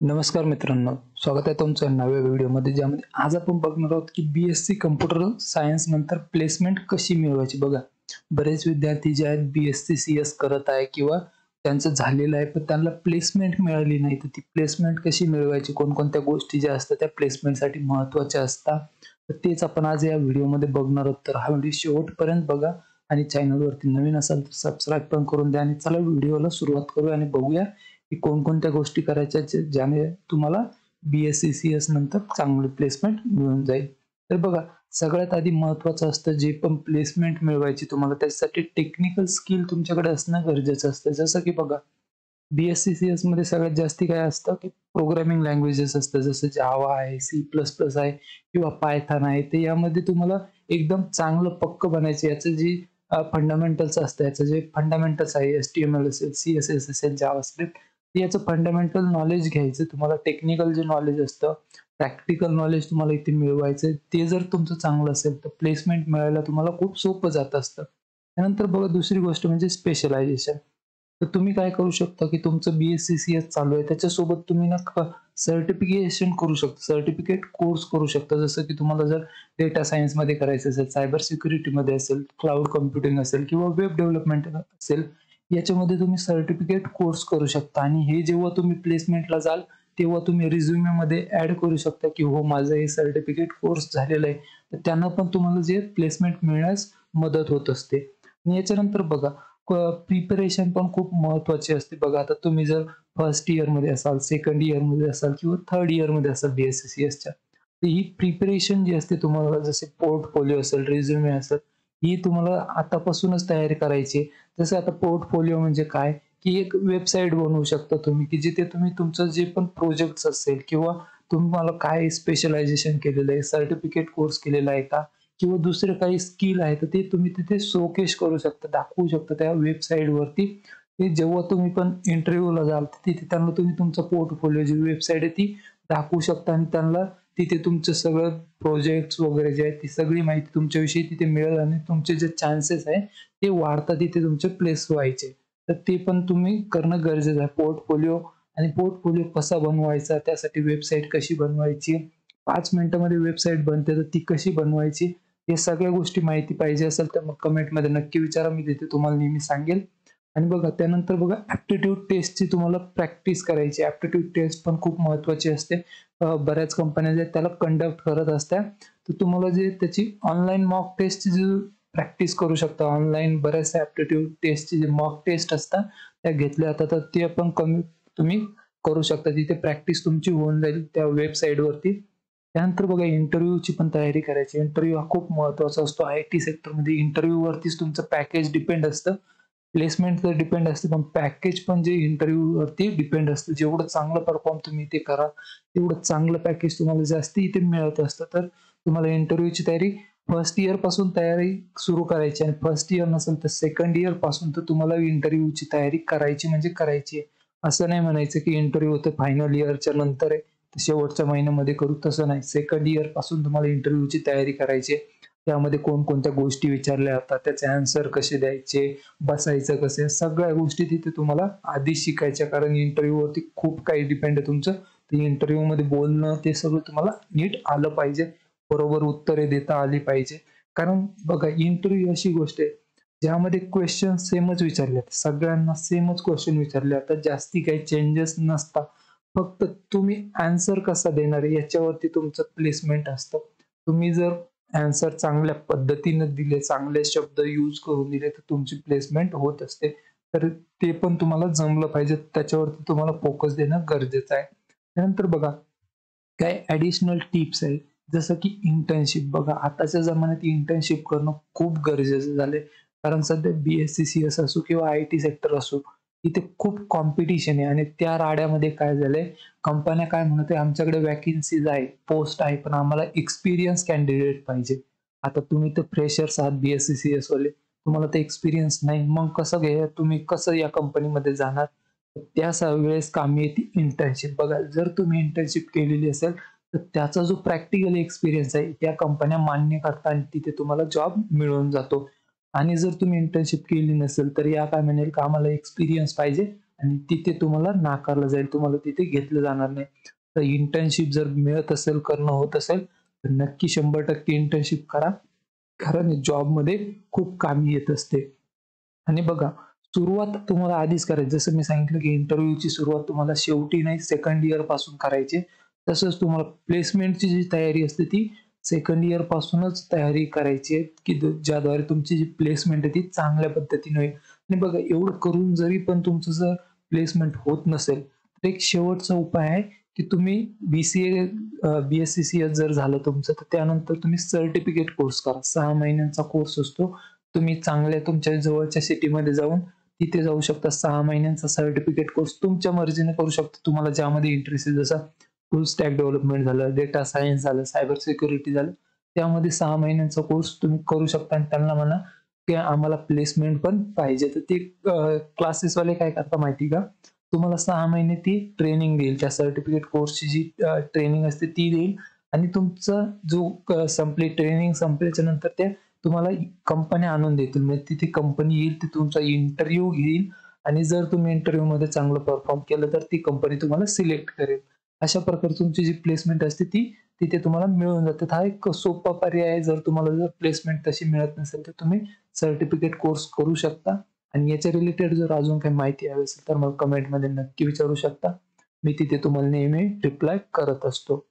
नमस्कार मित्रांनो, स्वागत आहे तुमचं नव्या व्हिडिओमध्ये, ज्यामध्ये आज आपण बघणार आहोत की BSc कम्प्युटर सायन्स नंतर प्लेसमेंट कशी मिळवायची. बघा, बरेच विद्यार्थी जे आहेत BSc CS करत आहे किंवा त्यांचं झालेलं आहे, पण त्यांना प्लेसमेंट मिळाली नाही. तर ती प्लेसमेंट कशी मिळवायची, कोणकोणत्या गोष्टी ज्या असतात त्या प्लेसमेंटसाठी महत्त्वाच्या असतात, तर तेच आपण आज या व्हिडिओमध्ये बघणार आहोत. तर हा व्हिडिओ शेवटपर्यंत बघा आणि चॅनलवरती नवीन असाल तर सबस्क्राईब पण करून द्या. आणि चला व्हिडिओला सुरुवात करूया आणि बघूया की कोणकोणत्या गोष्टी करायच्या ज्याने तुम्हाला BSc CS नंतर चांगली प्लेसमेंट मिळून जाईल. तर बघा, सगळ्यात आधी महत्त्वाचं असतं, जे पण प्लेसमेंट मिळवायची तुम्हाला त्यासाठी टेक्निकल स्किल तुमच्याकडे असणं गरजेचं असतं. जसं की बघा, BSc CS मध्ये सगळ्यात जास्ती काय असतं की प्रोग्रामिंग लँग्वेजेस असतं, जसं जावा आहे, C++ आहे किंवा पायथॉन आहे. ते यामध्ये तुम्हाला एकदम चांगलं पक्क बनायचं. याचं जी फंडामेंटल्स असतं, याचं जे फंडामेंटल्स आहे, HTML असेल, CSS असेल, जावास्क्रिप्ट, याचं फंडामेंटल नॉलेज घ्यायचं. तुम्हाला टेक्निकल जे नॉलेज असतं, प्रॅक्टिकल नॉलेज तुम्हाला इथे मिळवायचं. ते जर तुमचं चांगलं असेल तर प्लेसमेंट मिळायला तुम्हाला खूप सोपं जात असतं. त्यानंतर बघा, दुसरी गोष्ट म्हणजे स्पेशलायझेशन. तर तुम्ही काय करू शकता की तुमचं BSc CS चालू आहे, त्याच्यासोबत तुम्ही ना सर्टिफिकेशन करू शकता, सर्टिफिकेट कोर्स करू शकता. जसं की तुम्हाला जर डेटा सायन्समध्ये करायचं असेल, सायबर सिक्युरिटीमध्ये असेल, क्लाउड कम्प्युटिंग असेल किंवा वेब डेव्हलपमेंट असेल, याच्यामध्ये तुम्ही सर्टिफिकेट कोर्स करू शकता. आणि हे जेव्हा तुम्ही प्लेसमेंटला जाल तेव्हा तुम्ही रिझ्युमेमध्ये ॲड करू शकता की हो, माझं हे सर्टिफिकेट कोर्स झालेलं आहे. तर त्यांना पण तुम्हाला जे प्लेसमेंट मिळण्यास मदत होत असते. आणि याच्यानंतर बघा, प्रिपरेशन पण खूप महत्त्वाची असते. बघा, आता तुम्ही जर फर्स्ट इयरमध्ये असाल, सेकंड इयरमध्ये असाल किंवा थर्ड इयरमध्ये असाल BSc CSच्या, तर ही प्रिपरेशन जी असते तुम्हाला, जसे पोर्टफोलिओ असेल, रिझ्युमे असेल, ही तुम्हाला आतापासूनच तयारी करायची आहे. जसं आता पोर्टफोलिओ म्हणजे काय, की एक वेबसाईट बनवू शकता तुम्ही, की जिथे तुम्ही तुमचं जे पण प्रोजेक्ट्स असेल किंवा तुम्हाला काय स्पेशलायझेशन केलेलं आहे, सर्टिफिकेट कोर्स केलेला आहे का, किंवा दुसरं काही स्किल आहे, तर ते तुम्ही तिथे शोकेस करू शकता, दाखवू शकता त्या वेबसाईटवरती. ते जेव्हा तुम्ही पण इंटरव्ह्यूला जाल तर तिथे त्यांना तुम्ही तुमचा पोर्टफोलिओ, जी वेबसाईट आहे ती दाखवू शकता आणि त्यांना तिथे तुमचं सगळं प्रोजेक्ट्स वगैरे जे आहेत ती सगळी माहिती तुमच्याविषयी तिथे मिळेल आणि तुमचे जे चान्सेस आहे ते वाढतात तिथे तुमचे प्लेस व्हायचे. तर ते पण तुम्ही करणं गरजेचं आहे, पोर्टफोलिओ. आणि पोर्टफोलिओ कसा बनवायचा, त्यासाठी वेबसाईट कशी बनवायची, 5 मिनिटामध्ये वेबसाईट बनते तर ती कशी बनवायची, हे सगळ्या गोष्टी माहिती पाहिजे असेल तर मग कमेंटमध्ये नक्की विचारा, मी तिथे तुम्हाला नेहमी सांगेल. आणि बघा, त्यानंतर बघा, ॲप्टिट्यूड टेस्टची तुम्हाला प्रॅक्टिस करायची. ॲप्टिट्यूड टेस्ट पण खूप महत्त्वाची असते. बऱ्याच कंपन्या ज्या त्याला कंडक्ट करत असतात. तर तुम्हाला जे त्याची ऑनलाईन मॉक टेस्टची जी प्रॅक्टिस करू शकता. ऑनलाईन बऱ्याचशा ॲप्टिट्यूड टेस्टचे जे मॉक टेस्ट असतात त्या घेतल्या जातात, तर ते पण कमी तुम्ही करू शकता. तिथे प्रॅक्टिस तुमची होऊन जाईल त्या वेबसाईटवरती. त्यानंतर बघा, इंटरव्ह्यूची पण तयारी करायची. इंटरव्ह्यू हा खूप महत्त्वाचा असतो. IT सेक्टरमध्ये इंटरव्ह्यूवरतीच तुमचं पॅकेज डिपेंड असतं. प्लेसमेंट तर डिपेंड असते, पण पॅकेज पण जे इंटरव्ह्यूवरती डिपेंड असतं. जेवढं चांगलं परफॉर्म तुम्ही इथे कराल, तेवढं चांगलं पॅकेज तुम्हाला जास्ती इथे मिळत असतं. तर तुम्हाला इंटरव्ह्यूची तयारी फर्स्ट इयरपासून तयारी सुरू करायची. आणि फर्स्ट इयर नसेल तर सेकंड इयरपासून तर तुम्हाला इंटरव्ह्यूची तयारी करायची म्हणजे करायची आहे. असं नाही म्हणायचं की इंटरव्ह्यू होतं फायनल इयरच्या नंतर आहे, तर शेवटच्या महिन्यामध्ये करू, तसं नाही. सेकंड इयरपासून तुम्हाला इंटरव्ह्यूची तयारी करायची आहे. त्यामध्ये कोणकोणत्या गोष्टी विचारल्या जातात, त्याचे आन्सर कसे द्यायचे, बसायचं कसं, सगळ्या गोष्टी तिथे तुम्हाला आधी शिकायच्या. कारण इंटरव्ह्यूवरती खूप काही डिपेंड आहे तुमचं. तर इंटरव्ह्यूमध्ये बोलणं ते सगळं तुम्हाला नीट आलं पाहिजे, बरोबर उत्तरे देता आली पाहिजे. कारण बघा, इंटरव्ह्यू अशी गोष्ट आहे ज्यामध्ये क्वेश्चन सेमच विचारले जातात, सगळ्यांना सेमच क्वेश्चन विचारले जातात, जास्ती काही चेंजेस नसतात. फक्त तुम्ही आन्सर कसा देणार आहे याच्यावरती तुमचं प्लेसमेंट असतं. तुम्ही जर आन्सर चांगल्या पद्धतीने दिले, चांगले शब्द यूज करून दिले, तर तुमची प्लेसमेंट होत असते. तर ते पण तुम्हाला जमलं पाहिजे, त्याच्यावरती तुम्हाला फोकस देणं गरजेचं आहे. त्यानंतर बघा, काही ॲडिशनल टिप्स आहेत, जसं की इंटर्नशिप. बघा, आताच्या जमान्यात इंटर्नशिप करणं खूप गरजेचं झालंय. कारण सध्या BSc CS असो किंवा IT सेक्टर असो, इथे खूप कॉम्पिटिशन आहे. आणि त्या राड्यामध्ये काय झालंय, कंपन्या काय म्हणत आहे, आमच्याकडे वॅकन्सीज आहे, पोस्ट आहे, पण आम्हाला एक्सपिरियन्स कॅन्डिडेट पाहिजे. आता तुम्ही तर फ्रेशर्स आहात BSc CS वाले, तुम्हाला तर एक्सपिरियन्स नाही, मग कसं तुम्ही कसं या कंपनीमध्ये जाणार. त्या वेळेस कामी येते इंटर्नशिप. बघा, जर तुम्ही इंटर्नशिप केलेली असेल तर त्याचा जो प्रॅक्टिकल एक्सपिरियन्स आहे त्या कंपन्या मान्य करतात आणि तिथे तुम्हाला जॉब मिळून जातो. आणि जर तुम्ही इंटर्नशिप केली नसेल तर या काय म्हणेल का आम्हाला एक्सपिरियन्स पाहिजे आणि तिथे तुम्हाला नाकारलं जाईल, तुम्हाला तिथे घेतलं जाणार नाही. तर इंटर्नशिप जर मिळत असेल, करणं होत असेल तर नक्की 100% इंटर्नशिप करा. कारण जॉबमध्ये खूप कामी येत असते. आणि बघा, सुरुवात तुम्हाला आधीच करायची. जसं मी सांगितलं, की इंटरव्ह्यूची सुरुवात तुम्हाला शेवटी नाही, सेकंड इयर पासून करायची. तसंच तुम्हाला प्लेसमेंटची जी तयारी असते ती सेकंड इयर पासूनच तयारी करायची आहे, की ज्याद्वारे तुमची जी प्लेसमेंट आहे ती चांगल्या पद्धतीने होईल. आणि बघा, एवढं करून जरी पण तुमचं जर प्लेसमेंट होत नसेल, तर एक शेवटचा उपाय आहे, की तुम्ही BCA BSc जर झालं तुमचं, तर त्यानंतर तुम्ही सर्टिफिकेट कोर्स करा. 6 महिन्यांचा कोर्स असतो. तुम्ही चांगल्या तुमच्या जवळच्या सिटीमध्ये जाऊन तिथे जाऊ शकता. 6 महिन्यांचा सर्टिफिकेट कोर्स तुमच्या मर्जीने करू शकता. तुम्हाला ज्यामध्ये इंटरेस्ट आहे, जसं फुल स्टॅक डेव्हलपमेंट झालं, डेटा सायन्स झालं, सायबर सिक्युरिटी झालं. त्यामध्ये 6 महिन्यांचा कोर्स तुम्ही करू शकता आणि त्यांना म्हणा, की आम्हाला प्लेसमेंट पण पाहिजे. तर ते क्लासेसवाले काय करतात माहिती का? तुम्हाला 6 महिने ती ट्रेनिंग देईल. त्या सर्टिफिकेट कोर्सची जी ट्रेनिंग असते ती देईल आणि तुमचा जो ट्रेनिंग संपल्याच्या नंतर ते तुम्हाला कंपन्या आणून देतील. म्हणजे तिथे कंपनी येईल, ती तुमचा इंटरव्ह्यू घेईल आणि जर तुम्ही इंटरव्ह्यूमध्ये चांगलं परफॉर्म केलं, तर ती कंपनी तुम्हाला सिलेक्ट करेल. अशा प्रकारे तुमची जी प्लेसमेंट असते ती तिथे तुम्हाला मिळून जाते. हा एक सोपा पर्याय आहे. जर प्लेसमेंट तशी मिळत नसेल, तर तुम्ही सर्टिफिकेट कोर्स करू शकता आणि याच्या रिलेटेड जर अजून काही माहिती हवी असेल, तर मला कमेंटमध्ये नक्की विचारू शकता. मी तिथे तुम्हाला नेहमी रिप्लाय करत असतो.